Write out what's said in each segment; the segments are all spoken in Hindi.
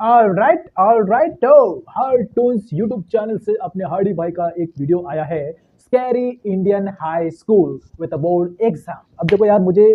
ऑल राइट तो हार्ड टून्स यूट्यूब चैनल से अपने हार्डी भाई का एक वीडियो आया है, scary Indian high school with a board exam. अब देखो यार, मुझे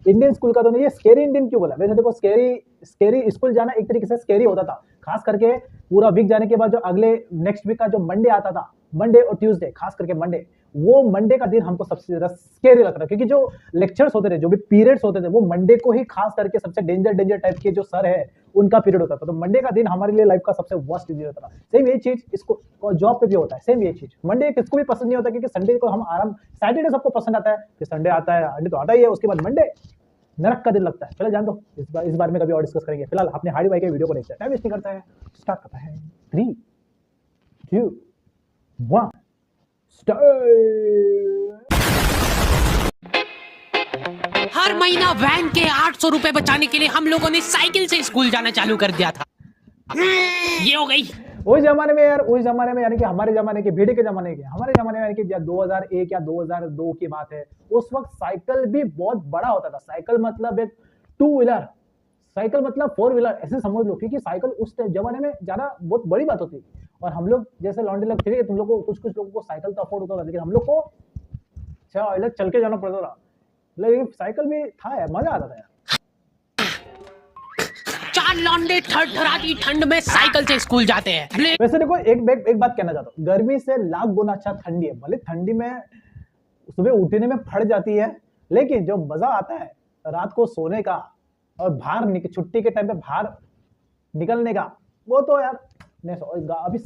इंडियन स्कूल का तो नहीं, ये स्कैरी इंडियन क्यों बोला? वैसे देखो, स्कैरी स्कूल जाना एक तरीके से स्कैरी होता था, खास करके पूरा वीक जाने के बाद जो अगले नेक्स्ट वीक का जो मंडे आता था, मंडे और ट्यूसडे, खास करके मंडे, वो मंडे का दिन हमको सबसे ज्यादा स्कैरी लगता था, क्योंकि जो लेक्चर्स होते थे, जो भी पीरियड्स होते थे, वो मंडे को ही खास करके सबसे डेंजर टाइप के जो सर है उनका पीरियड होता था। तो मंडे का दिन हमारे लिए लाइफ का सबसे वर्स्ट दिन होता था। सेम यही चीज इसको जॉब पे भी होता है, सेम यही चीज। मंडे किसको भी पसंद नहीं होता, क्योंकि संडे को हम आराम, सैटरडे सबको पसंद आता है कि संडे आता है, संडे तो आता ही है, उसके बाद मंडे नरक का दिन लगता है। चलो जान दो, इस बार में कभी और डिस्कस करेंगे। फिलहाल अपने हार्डी भाई के वीडियो को देखते हैं, टाइम वेस्ट नहीं करता है, स्टार्ट करता है। 3 2 1 हर महीना वैन के 800 रुपए बचाने के लिए हम लोगों ने साइकिल से स्कूल जाना चालू कर दिया था। ये हो गई उस जमाने में यार, उस जमाने में यानी कि हमारे जमाने के, भीड़ के जमाने के, हमारे जमाने में यानी कि 2001 या 2002 की बात है। उस वक्त साइकिल भी बहुत बड़ा होता था। साइकिल मतलब एक 2 व्हीलर, साइकिल मतलब 4 व्हीलर, ऐसे समझ लो, क्योंकि साइकिल उस जमाने में जाना बहुत बड़ी बात होती। और हम लोग जैसे लौंडे लोग थे, तुम लोग को कुछ लोगों को साइकिल तो अफोर्ड होता था, लेकिन हम लोग को चल के जाना पड़ता था। लेकिन साइकिल भी था यार, मजा आता था यार। 4 लौंडे थरथराती ठंड में साइकिल से स्कूल जाते हैं। वैसे देखो, एक बात कहना चाहता हूँ, गर्मी से लाख गुना अच्छा ठंडी है। भले ठंडी में सुबह उठने में फट जाती है, लेकिन जो मजा आता है रात को सोने का और बाहर छुट्टी के टाइम पे बाहर निकलने का, वो तो यार नहीं। अभी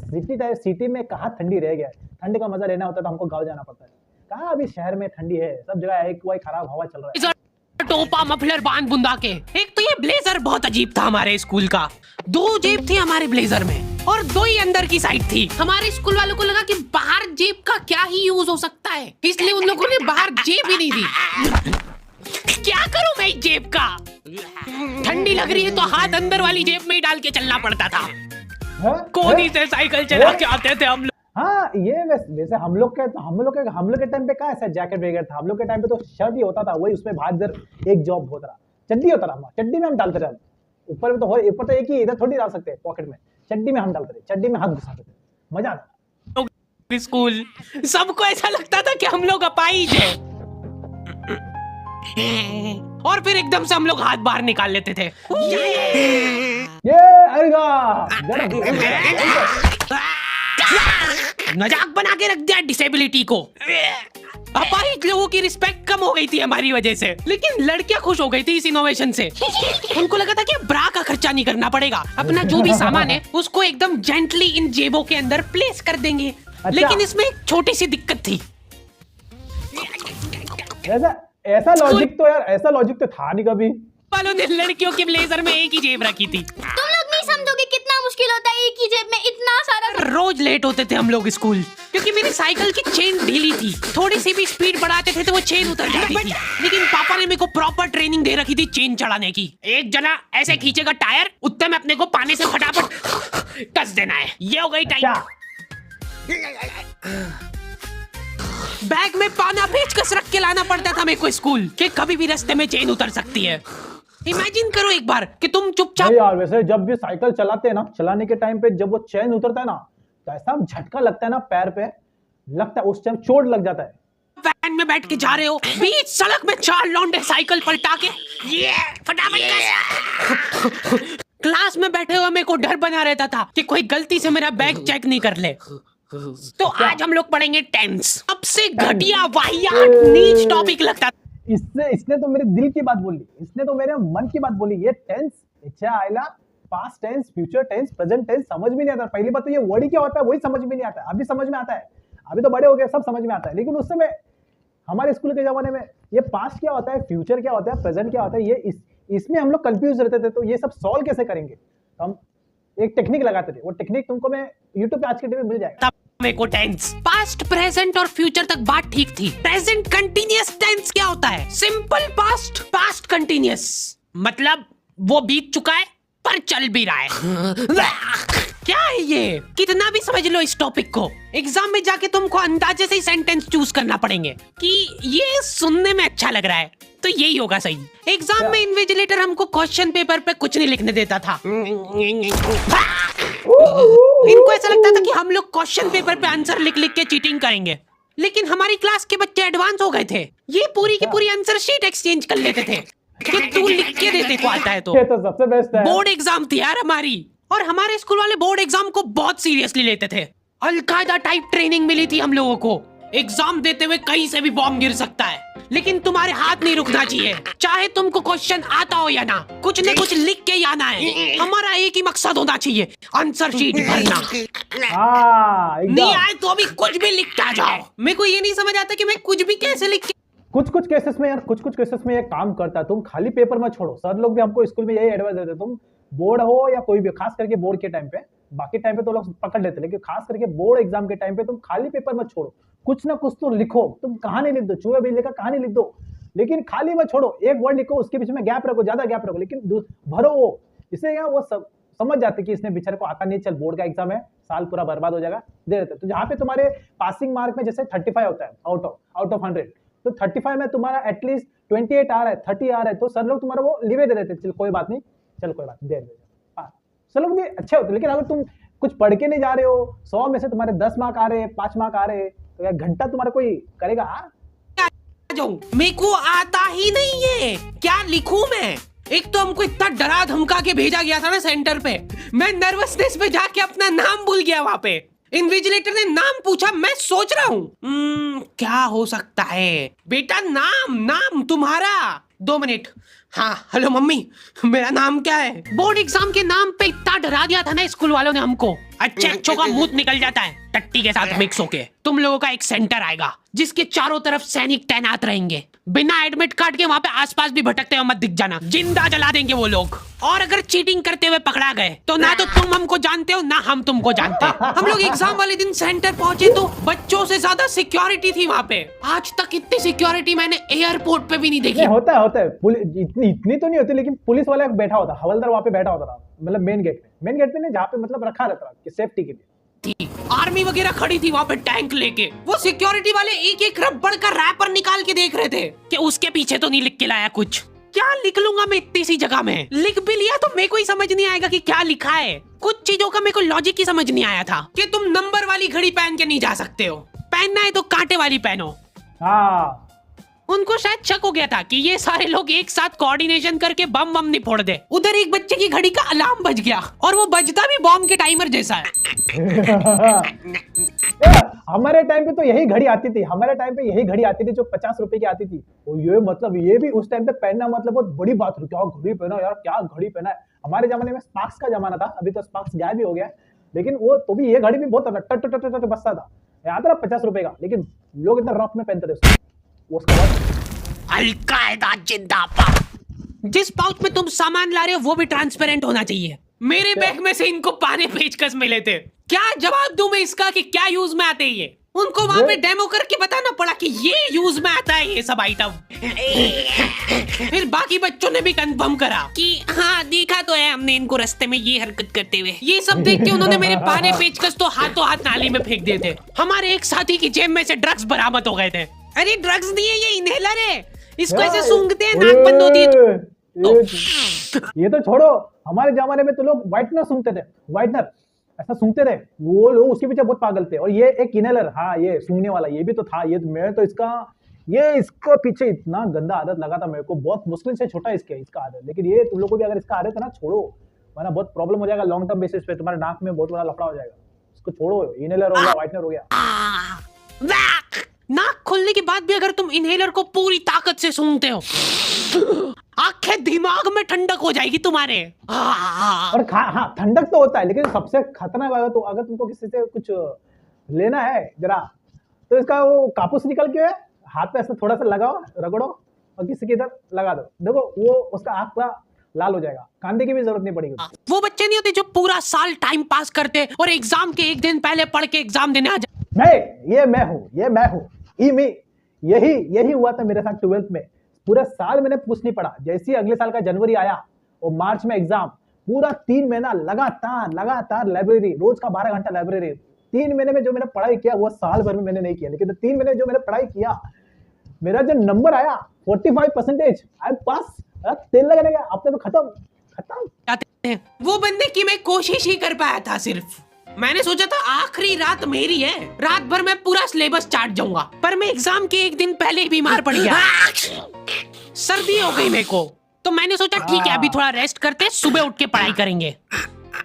सिटी में कहाँ ठंडी रह गया है। ठंड का मजा लेना होता है तो हमको गाँव जाना पड़ता है। कहाँ अभी शहर में ठंडी है, सब जगह एक खराब हवा चल रहा है। टोपा मफलर बांध बुंदा के। एक तो ये ब्लेजर बहुत अजीब था हमारे स्कूल का। 2 जेब थी हमारे ब्लेजर में और 2 ही अंदर की साइड थी। हमारे स्कूल वालों को लगा कि बाहर जेब का क्या ही यूज हो सकता है, इसलिए उन लोगों ने बाहर जेब ही नहीं दी। क्या करूं मैं जेब का? ठंडी लग रही है तो हाथ अंदर वाली जेब में ही डाल के चलना पड़ता था। कोनी से साइकिल चला के आते थे हम लोग। हाँ, ये वैसे हम लोग के टाइम पे क्या ऐसा जैकेट वगैरह था? हम लोग के टाइम पे तो शर्ट ही होता था, वही उसमें बाहर इधर एक जॉब होता रहा, चड्डी होता रहा, चड्डी में हम डालते रहे। ऊपर में तो ऊपर तो एक ही, इधर थोड़ी डाल सकते पॉकेट में, चड्डी में हम डालते रहे, चड्डी में हाथ घुसाते थे, मजा आता। स्कूल सबको ऐसा लगता था कि हम लोग अपाहिज हैं, और फिर एकदम से हम लोग हाथ बाहर निकाल लेते थे। मजाक बना के रख दिया डिसेबिलिटी को। अपाहिज लोगों की रिस्पेक्ट कम हो गई थी हमारी वजह से, लेकिन लड़कियां खुश हो गई थी इस इनोवेशन से। उनको लगा था कि ब्रा का खर्चा नहीं करना पड़ेगा, अपना जो भी सामान है उसको एकदम जेंटली इन जेबों के अंदर प्लेस कर देंगे। अच्छा। लेकिन इसमें एक छोटी सी दिक्कत थी। ऐसा लॉजिक तो था नहीं कभी। वालों ने लड़कियों के ब्लेजर में एक ही जेब रखी थी। तुम लोग नहीं समझोगे कितना मुश्किल होता है एक ही जेब में इतना सारा। रोज लेट होते थे हम लोग स्कूल, क्योंकि मेरी साइकिल की चेन ढीली थी। थोड़ी सी भी स्पीड बढ़ाते थे तो वो चेन उतर जाती थी। लेकिन पापा ने मेरे को प्रॉपर ट्रेनिंग दे रखी थी चेन चढ़ाने की। एक जना ऐसे खींचेगा टायर, उतने में अपने को पानी से फटाफट कस देना है। ये हो गई टाइम। बैग में पाना पेचकस रख के लाना पड़ता था मेरे को स्कूल, कि कभी भी रास्ते में चेन उतर सकती है। इमेजिन करो एक बार कि तुम चुपचाप। यार वैसे जब भी साइकिल चलाते हैं ना, चलाने के टाइम पे जब वो चेन उतरता है ना, तो ऐसा झटका लगता है ना पैर पे, लगता है उस टाइम चोट लग जाता है। वैन में बैठ के जा रहे हो, बीच सड़क में 4 लौंडे साइकिल पलटा के ये फटाफट क्लास में बैठे हुए मेरे को डर बना रहता था कि कोई गलती से मेरा बैग चेक नहीं कर ले। तो आज हम लोग पढ़ेंगे टेंस। सबसे घटिया वाहियात नीच टॉपिक लगता। इसने तो मेरे दिल की बात बोली, इसने तो मेरे मन की बात बोली। ये टेंस, अच्छा आइला, past tense, future tense, present tense समझ में नहीं आता। पहली बात तो ये वर्ड क्या होता है वही समझ में नहीं आता। अभी समझ में आता है, अभी तो बड़े हो गए, सब समझ में आता है। लेकिन उस समय हमारे स्कूल के जमाने में ये पास्ट क्या होता है, फ्यूचर क्या होता है, प्रेजेंट क्या होता है, ये इसमें हम लोग कंफ्यूज रहते थे। तो ये सब सॉल्व कैसे करेंगे? तो हम एक टेक्निक लगाते थे। वो टेक्निक तुमको मैं यूट्यूब पे आज के डेट में मिल जाएगा। मेरे को टेंस, पास्ट, प्रेजेंट और फ्यूचर तक बात ठीक थी। प्रेजेंट कंटीन्यूअस टेंस क्या होता है? सिंपल पास्ट, पास्ट कंटीन्यूअस मतलब वो बीत चुका है पर चल भी रहा है। क्या है ये? कितना भी समझ लो इस टॉपिक को, एग्जाम में जाके तुमको अंदाजे से ही सेंटेंस चूज करना पड़ेंगे कि ये सुनने में अच्छा लग रहा है तो यही होगा सही। एग्जाम में इन्विजिलेटर हमको क्वेश्चन पेपर पे कुछ नहीं लिखने देता था। इनको ऐसा लगता था कि हम लोग क्वेश्चन पेपर पे आंसर लिख लिख के चीटिंग करेंगे, लेकिन हमारी क्लास के बच्चे एडवांस हो गए थे। ये पूरी की पूरी आंसर शीट एक्सचेंज कर लेते थे कि तू लिख के दे को आता है तो। ये तो सबसे बेस्ट है। बोर्ड एग्जाम थी यार हमारी, और हमारे स्कूल वाले बोर्ड एग्जाम को बहुत सीरियसली लेते थे। अलकायदा टाइप ट्रेनिंग मिली थी हम लोगों को। एग्जाम देते हुए कहीं से भी बॉम्ब गिर सकता है, लेकिन तुम्हारे हाथ नहीं रुकना चाहिए, चाहे तुमको क्वेश्चन आता हो या ना, कुछ न कुछ लिख के ही आना है। हमारा एक ही मकसद होना चाहिए, आंसर शीट भरना। नहीं आए तो अभी कुछ भी लिख के आ जाओ। मेरे को ये नहीं समझ आता कि मैं कुछ भी कैसे लिख के। कुछ केसेस में यार, कुछ केसेस में ये काम करता है। तुम खाली पेपर मत छोड़ो। सर लोग भी हमको स्कूल में यही एडवाइस देते, तुम बोर्ड हो या कोई भी, खास करके बोर्ड के टाइम पे, बाकी टाइम पे तो लोग पकड़ लेते, लेकिन खास करके बोर्ड एग्जाम के टाइम पे तुम खाली पेपर मत छोड़ो, कुछ ना कुछ तो लिखो। तुम कहानी लिख दो, चूहे बिल्ली का कहानी लिख दो, लेकिन खाली मत छोड़ो। एक वर्ड लिखो, उसके बीच में गैप रखो, ज्यादा गैप रखो, लेकिन भरो वो। इससे क्या वो सब समझ जाते कि इसने बेचारे को आता नहीं, चल बोर्ड का एग्जाम है, साल पूरा बर्बाद हो जाएगा, दे देते। तो जहाँ पे तुम्हारे पासिंग मार्क में जैसे 35 होता है आउट ऑफ 100, तो 35 में तुम्हारा एटलीस्ट 28 आ रहा है, 30 आ रहा है, तो सर लोग तुम्हारा वो लिवे दे देते, चल कोई बात नहीं, चल कोई बात नहीं, दे। सर लोग भी अच्छे होते। लेकिन अगर तुम कुछ पढ़ के नहीं जा रहे हो, 100 में से तुम्हारे 10 मार्क आ रहे हैं, 5 मार्क आ रहे हैं, तो यार घंटा तुम्हारा कोई करेगा? मेरे को आता ही नहीं है, क्या लिखूं मैं? एक तो हमको इतना डरा धमका के भेजा गया था ना सेंटर पे, मैं नर्वसनेस में जाके अपना नाम भूल गया। वहां पे इन्विजिलेटर ने नाम पूछा, मैं सोच रहा हूँ क्या हो सकता है। बेटा नाम तुम्हारा, 2 मिनट। हाँ हेलो मम्मी, मेरा नाम क्या है? बोर्ड एग्जाम के नाम पे इतना डरा दिया था ना स्कूल वालों ने हमको, अच्छों का मुंह निकल जाता है टट्टी के साथ मिक्स होके। तुम लोगों का एक सेंटर आएगा जिसके चारों तरफ सैनिक तैनात रहेंगे, बिना एडमिट कार्ड के वहाँ पे आसपास भी भटकते हुए मत दिख जाना, जिंदा जला देंगे वो लोग। और अगर चीटिंग करते हुए पकड़ा गए तो ना तो तुम हमको जानते हो ना हम तुमको जानते। हम लोग एग्जाम वाले दिन सेंटर पहुंचे तो बच्चों से ज्यादा सिक्योरिटी थी वहाँ पे। आज तक इतनी सिक्योरिटी मैंने एयरपोर्ट पे भी नहीं देखी। होता है इतनी तो नहीं होती, लेकिन पुलिस वाला बैठा होता, हवलदार वहाँ पे बैठा होता था, मतलब मेन गेट पे नहीं, जहाँ पे मतलब रखा रहता कि सेफ्टी के लिए। आर्मी वगैरह खड़ी थी वहाँ पे टैंक लेके, वो सिक्योरिटी वाले एक एक रबड़ का रैपर निकाल के देख रहे थे कि उसके पीछे तो नहीं लिख के लाया कुछ। क्या लिख लूंगा मैं इतनी सी जगह में? लिख भी लिया तो मेरे को ही समझ नहीं आएगा कि क्या लिखा है। कुछ चीजों का मेरे को लॉजिक ही समझ नहीं आया था कि तुम नंबर वाली घड़ी पहन के नहीं जा सकते हो, पहनना है तो कांटे वाली पहनो। हाँ, उनको शायद शक हो गया था कि ये सारे लोग एक साथ कोऑर्डिनेशन करके बम नहीं फोड़ दे। उधर एक बच्चे की घड़ी का अलार्म बज गया और वो बजता भी बॉम्ब के टाइमर जैसा है। हमारे टाइम पे तो यही घड़ी आती थी, जो 50 रुपए की आती थी। और ये मतलब ये भी उस टाइम पे पहनना मतलब बहुत बड़ी बात थी। क्या घड़ी पहना यार, क्या घड़ी पहना है। हमारे जमाने में स्पार्क्स का जमाना था, अभी तो स्पार्क्स गायब भी हो गया, लेकिन वो तो भी ये घड़ी भी बहुत बजता था, याद रहा 50 रुपए का। लेकिन लोग इतना रफ में पहनते थे उसका बाद। अलकायदा जिंदाबाद। जिस पाउच में तुम सामान ला रहे हो वो भी ट्रांसपेरेंट होना चाहिए। मेरे बैग में से इनको पाने पेचकस मिले थे। क्या जवाब दूं मैं इसका कि क्या यूज में आते हैं ये? उनको वहां पे डेमो करके बताना पड़ा कि ये यूज में आता है ये सब आइटम। फिर बाकी बच्चों ने भी कंफर्म करा कि हाँ देखा तो है हमने इनको रास्ते में ये हरकत करते हुए। ये सब देख के उन्होंने मेरे पाने पेचकस तो हाथों हाथ नाली में फेंक दिए थे। हमारे एक साथी की जेब में से ड्रग्स बरामद हो गए थे। अरे ड्रग्स नहीं है, ये इनहेलर है, इसको ऐसे सूंघते हैं, नाक बंद होती है। ये तो छोड़ो, हमारे जमाने में तो लोग व्हाइटनर सूंघते थे, व्हाइटनर ऐसा सूंघते थे। वो लोग उसके पीछे बहुत पागल थे। और ये एक इनहेलर, हाँ ये सूंघने वाला, ये भी तो था। ये मैं तो इसका पीछे इतना गंदा आदत लगा था मेरे को, बहुत मुश्किल से छोटा इसका आदत। लेकिन ये तुम लोग को भी अगर इसका आदत है ना, छोड़ो, वरना बहुत प्रॉब्लम हो जाएगा लॉन्ग टर्म बेसिस पे, तुम्हारे नाक में बहुत बड़ा लफड़ा हो जाएगा। इसको छोड़ो, इनहेलर हो गया, व्हाइटनर हो गया। नाक खोलने के बाद भी अगर तुम इनहेलर को पूरी ताकत से सूंघते हो, आंखें दिमाग में ठंडक हो जाएगी तुम्हारे। और हाँ ठंडक तो होता है, लेकिन सबसे खतरनाक बात तो अगर तुमको किसी से कुछ लेना है जरा, तो इसका वो कापूस निकल के हाथ पे ऐसा थोड़ा सा लगाओ, रगड़ो और किसी के इधर लगा दो, देखो वो उसका आंख पूरा लाल हो जाएगा, कांदे की भी जरूरत नहीं पड़ेगी। वो बच्चे नहीं होते जो पूरा साल टाइम पास करते और एग्जाम के एक दिन पहले पढ़ के एग्जाम देने आ जाते। मैं हूँ यही हुआ था मेरे साथ 12th में। पूरा साल मैंने कुछ नहीं पढ़ा, जैसे ही अगले साल का जनवरी आया और मार्च में एग्जाम, पूरा 3 महीना लगातार लाइब्रेरी, रोज का 12 घंटा लाइब्रेरी। 3 महीने में जो मैंने पढ़ाई किया वो साल भर में मैंने नहीं किया, लेकिन 3 महीने में जो मैंने पढ़ाई किया, मेरा जो नंबर आया 45%, आई पास। तेल लगाने का आपने तो खत्म। जाते हैं। वो बंदे की मैं कोशिश ही कर पाया था सिर्फ। मैंने सोचा था आखिरी रात मेरी है, रात भर मैं पूरा सिलेबस चाट जाऊंगा, पर मैं एग्जाम के एक दिन पहले ही बीमार पड़ गया। सर्दी हो गई मेरे को, तो मैंने सोचा ठीक है अभी थोड़ा रेस्ट करते, सुबह उठ के पढ़ाई करेंगे।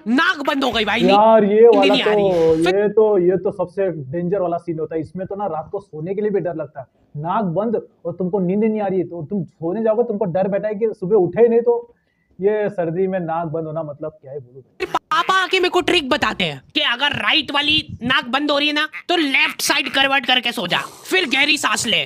नाक बंद हो गई भाई। यार ये वाला नहीं आ रही है। तो ये तो सबसे डेंजर वाला सीन होता है। इसमें तो ना रात को सोने के लिए भी डर लगता है। नाक बंद और तुमको नींद नहीं आ रही है, तो तुम सोने जाओगे, तुमको डर बैठा है कि सुबह उठे ही नहीं। तो ये सर्दी में नाक बंद होना मतलब क्या है बोलूं। फिर पापा आके मेरे को ट्रिक बताते हैं कि अगर राइट वाली नाक बंद हो रही है ना, तो लेफ्ट साइड करवट करके सो जा, फिर गहरी सांस ले।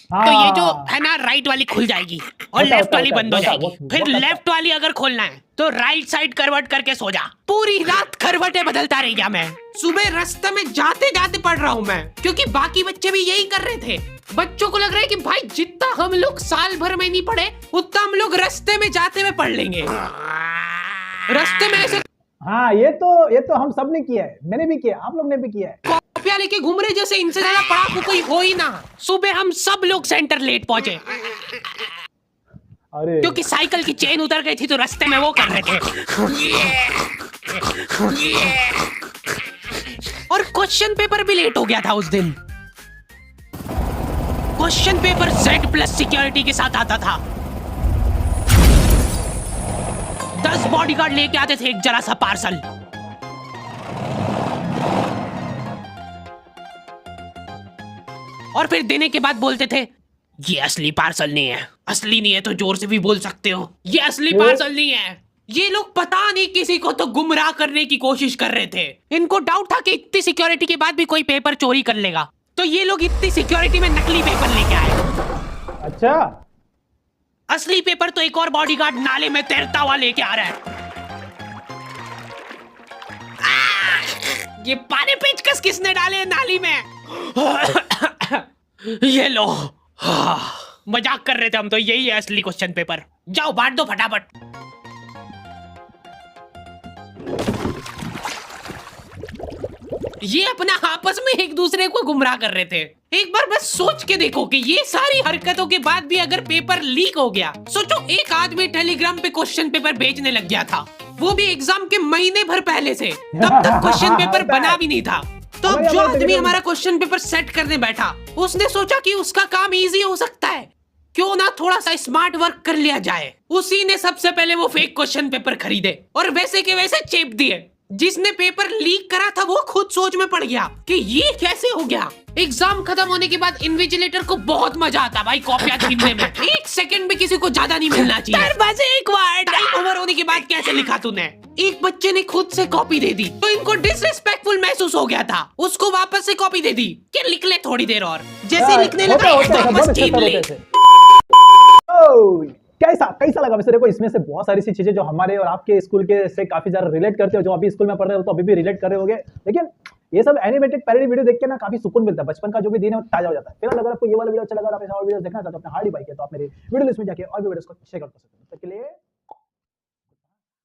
तो ये जो है ना, राइट वाली खुल जाएगी और लेफ्ट वाली बंद हो जाएगी। फिर लेफ्ट वाली अगर खोलना है तो राइट साइड करवट करके सो जा। पूरी रात करवटें बदलता रह गया मैं। सुबह रास्ते में जाते जाते पढ़ रहा हूँ मैं, क्योंकि बाकी बच्चे भी यही कर रहे थे। बच्चों को लग रहा है कि भाई जितना हम लोग साल भर में नहीं पढ़े, उतना हम लोग रास्ते में जाते हुए पढ़ लेंगे। रास्ते में ऐसे हाँ, ये तो हम सब ने किया है, मैंने भी किया, आप लोग ने भी किया है। कॉपियां लेके घूम रहे जैसे इनसे ज्यादा पढ़ाकू कोई हो ही ना। सुबह हम सब लोग सेंटर लेट पहुंचे, अरे क्योंकि साइकिल की चेन उतर गई थी, तो रास्ते में वो कर रहे थे। और क्वेश्चन पेपर भी लेट हो गया था उस दिन। क्वेश्चन पेपर Z+ सिक्योरिटी के साथ आता था। 10 बॉडीगार्ड लेके आते थे एक जरा सा पार्सल। और फिर देने के बाद बोलते थे ये असली पार्सल नहीं है। असली नहीं है तो जोर से भी बोल सकते हो, ये असली पार्सल नहीं है। ये लोग पता नहीं किसी को तो गुमराह करने की कोशिश कर रहे थे। इनको डाउट था कि इतनी सिक्योरिटी के बाद भी कोई पेपर चोरी कर लेगा, तो ये लोग इतनी सिक्योरिटी में नकली पेपर लेके आए। अच्छा, असली पेपर तो एक और बॉडीगार्ड नाले में तैरता हुआ लेके आ रहा है। ये पानी पेचकस किसने डाले नाली में? ये लो। मजाक कर रहे थे हम तो, यही है असली क्वेश्चन पेपर। जाओ बांट दो फटाफट। ये अपना आपस में एक दूसरे को गुमराह कर रहे थे। एक बार बस सोच के देखो कि ये सारी हरकतों के बाद भी अगर पेपर लीक हो गया, सोचो एक आदमी टेलीग्राम पे क्वेश्चन पेपर भेजने लग गया था, वो भी एग्जाम के महीने भर पहले से। तब तक क्वेश्चन पेपर बना भी नहीं था। तो अब जो आदमी हमारा क्वेश्चन पेपर सेट करने बैठा, उसने सोचा कि उसका काम इजी हो सकता है, क्यों ना थोड़ा सा स्मार्ट वर्क कर लिया जाए। उसी ने सबसे पहले वो फेक क्वेश्चन पेपर खरीदे और वैसे के वैसे चेप दिए। जिसने पेपर लीक करा था वो खुद सोच में पड़ गया कि ये कैसे हो गया। एग्जाम खत्म होने के बाद इन्विजिलेटर को बहुत मजा आता भाई कॉपियां छीनने में। एक सेकंड भी किसी को ज्यादा नहीं मिलना चाहिए। बस एक वर्ड टाइम ओवर होने के बाद कैसे लिखा तूने? एक बच्चे ने खुद से कॉपी दे दी, तो इनको डिसरिस्पेक्टफुल महसूस हो गया था। उसको वापस से कॉपी दे दी कि लिख ले थोड़ी देर और। जैसे लिखने लगा वापस छीन ले। कैसा लगा वैसे? देखो, इसमें से बहुत सारी सी चीजें जो हमारे और आपके स्कूल के से काफी ज्यादा रिलेट करते हो। जो अभी स्कूल में पढ़ रहे हो तो अभी भी रिलेट कर रहे होगे, लेकिन ये सब एनिमेटेड पैरोडी वीडियो देख के ना काफी सुकून मिलता है। बचपन का जो भी दिन है वो ताजा हो जाता है। फिलहाल अगर आपको ये वाला वीडियो अच्छा लगा और आप ऐसा और वीडियो देखना चाहते हो अपने हार्डी भाई के, तो आप मेरे वीडियो लिस्ट में जाके और भी वीडियोस को चेक आउट कर सकते हो। तब तक के लिए